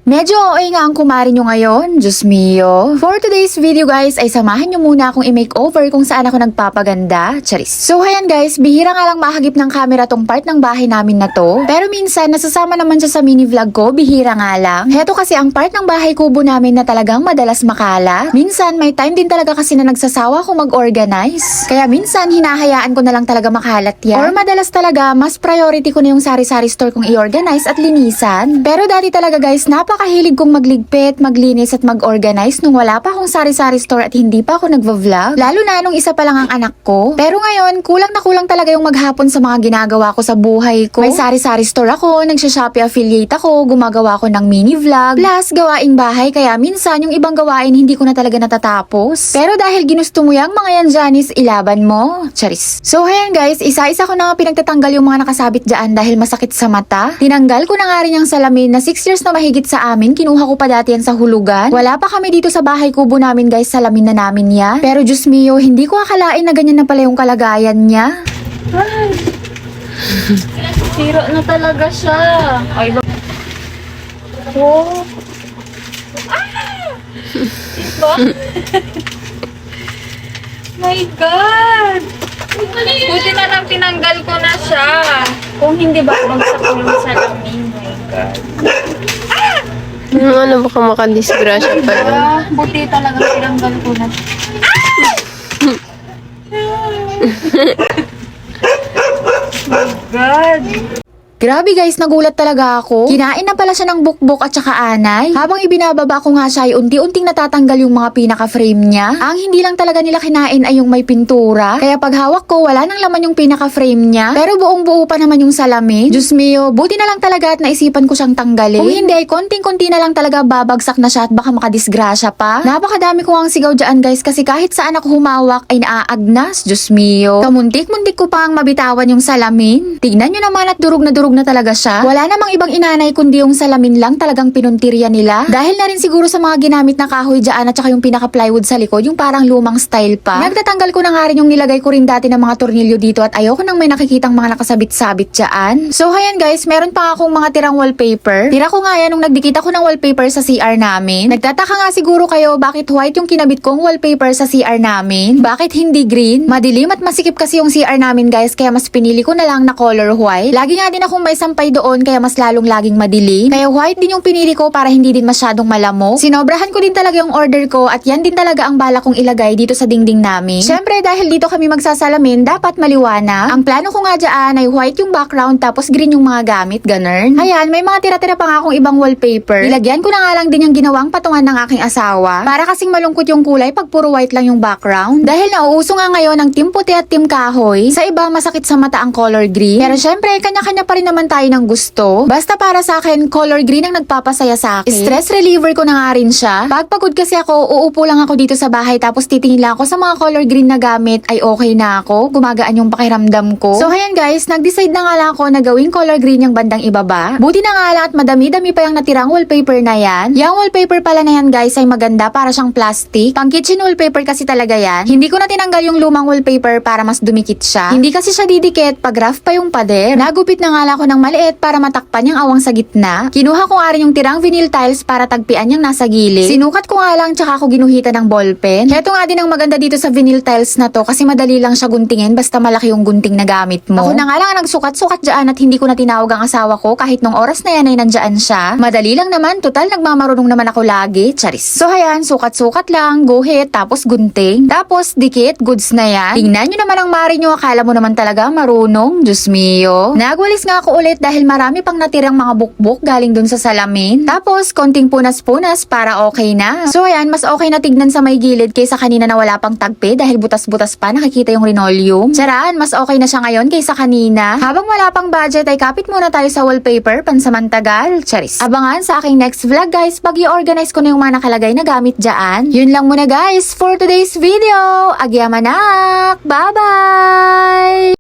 Medyo okay nga ang kumari nyo ngayon, Diyos mio. For today's video guys, ay samahan nyo muna akong i-makeover kung saan ako nagpapaganda. Charis. So ayan guys, bihira nga lang mahagip ng camera tong part ng bahay namin na to. Pero minsan, nasasama naman siya sa mini vlog ko, bihira nga lang. Heto kasi ang part ng bahay kubo namin na talagang madalas makala. Minsan, may time din talaga kasi na nagsasawa ako mag-organize. Kaya minsan, hinahayaan ko na lang talaga makalat yan. Or madalas talaga, mas priority ko na yung sari-sari store kong i-organize at linisan. Pero dati talaga guys, napakahilig kong magligpit, maglinis at mag-organize nung wala pa akong sari-sari store at hindi pa ako nagva-vlog. Lalo na nung isa pa lang ang anak ko. Pero ngayon, kulang na kulang talaga yung maghapon sa mga ginagawa ko sa buhay ko. May sari-sari store ako, nagsha-Shopee affiliate ako, gumagawa ko ng mini vlog, plus gawaing bahay, kaya minsan yung ibang gawain hindi ko na talaga natatapos. Pero dahil ginusto mo yang mga yan, Janice, ilaban mo. Charis. So ayan guys, isa-isa ko na nga pinagtatanggal yung mga nakasabit dyan dahil masakit sa mata. Tinanggal ko na nga rin yung salamin na 6 years na mahigit sa amin, kinuha ko pa dati yan sa hulugan. Wala pa kami dito sa bahay kubo namin guys, salamin na namin yan. Pero Diyos mio, hindi ko akalain na ganyan na pala yung kalagayan niya. Ay, sira na talaga siya. Ay, wow. Diba? My God! Buti na lang tinanggal ko na siya. Kung hindi ba, bagsak ko yung salamin. My God. Ano, baka makadisgrasya pa yan. Buti talaga tinanggal ko na siya. My God! Grabe guys, nagulat talaga ako. Kinain na pala siya ng bukbok at saka anay. Habang ibinababa ko nga siya ay unti-unting natatanggal yung mga pinaka-frame niya. Ang hindi lang talaga nila kinain ay yung may pintura. Kaya pag hawak ko, wala nang laman yung pinaka-frame niya. Pero buong buo pa naman yung salamin. Diyos mio, buti na lang talaga at naisipan ko siyang tanggalin. Kung hindi ay konting-konti na lang talaga babagsak na siya at baka makadisgrasya pa. Napakadami ko ang sigaw dyan guys kasi kahit saan ako humawak ay naaagnas. Diyos mio. Kamuntik-muntik ko pa ang mabitawan yung salamin. Tignan nyo naman at durog na talaga siya. Wala namang ibang inanay kundi yung salamin lang talagang pinuntirya nila. Dahil na rin siguro sa mga ginamit na kahoy dyan at saka yung pinaka-plywood sa likod, yung parang lumang style pa. Nagtatanggal ko na nga rin yung nilagay ko rin dati ng mga tornilyo dito at ayoko nang may nakikitang mga nakasabit-sabit dyan. So ayan guys, meron pa akong mga tirang wallpaper. Tira ko nga yan nung nagdikit ako ng wallpaper sa CR namin. Nagtataka nga siguro kayo bakit white yung kinabit kong wallpaper sa CR namin. Bakit hindi green? Madilim at masikip kasi yung CR namin guys, kaya mas pinili ko na lang na color white. Lagi nga din ako may sampay doon kaya mas lalong laging madilim. Kaya white din yung pinili ko para hindi din masyadong malamok. Sinobrahan ko din talaga yung order ko at yan din talaga ang bala kong ilagay dito sa dingding namin. Syempre dahil dito kami magsasalamin, dapat maliwanag. Ang plano ko nga dyan ay white yung background tapos green yung mga gamit, ganun. Ayan, may mga tira-tira pa nga akong ibang wallpaper. Nilagyan ko na nga lang din yung ginawang patungan ng aking asawa. Para kasing malungkot yung kulay pag puro white lang yung background. Dahil nauuso nga ngayon ang team puti at team kahoy. Sa iba masakit sa mata ang color green. Pero syempre, kanya-kanya pa rin naman tayo ng gusto. Basta para sa akin, color green ang nagpapasaya sa akin. Stress reliever ko na nga rin siya. Pag pagod kasi ako, uupo lang ako dito sa bahay tapos titingin lang ako sa mga color green na gamit ay okay na ako. Gumagaan yung pakiramdam ko. So ayan guys, nag-decide na nga lang ako na gawing color green yung bandang ibaba. Buti na nga lang at madami-dami pa yung natirang wallpaper na yan. Yung wallpaper pala na yan guys ay maganda para siyang plastic. Pang kitchen wallpaper kasi talaga yan. Hindi ko na tinanggal yung lumang wallpaper para mas dumikit siya. Hindi kasi siya didikit pag rough pa yung pader. Nagupit na nga lang ako ng maliit para matakpan yung awang sa gitna. Kinuha ko nga rin yung tirang vinyl tiles para tagpian yung nasa gilid. Sinukat ko nga lang tsaka ako ginuhitan ng ballpen. Heto nga din ang maganda dito sa vinyl tiles na to kasi madali lang siya guntingin basta malaki yung gunting na gamit mo. Ako na nga lang nagsukat-sukat dyan at hindi ko na tinawag ang asawa ko kahit nung oras na yan ay nandyan siya. Madali lang naman, total nagmamarunong naman ako lagi. Charis. So ayan, sukat-sukat lang, guhit, tapos gunting, tapos dikit, goods na yan. Tingnan nyo naman ang mari nyo, akala mo naman talaga marunong. Diyos mio. Nagwalis nga ako ulit dahil marami pang natirang mga bukbok galing dun sa salamin. Tapos, konting punas-punas para okay na. So ayan, mas okay na tignan sa may gilid kaysa kanina na wala pang tagpi dahil butas-butas pa nakikita yung linoleum. Charaan, mas okay na siya ngayon kaysa kanina. Habang wala pang budget ay kapit muna tayo sa wallpaper pansamantagal. Charis. Abangan sa aking next vlog guys pag i-organize ko na yung mga nakalagay na gamit dyan. Yun lang muna guys for today's video. Agyamanak! Bye-bye!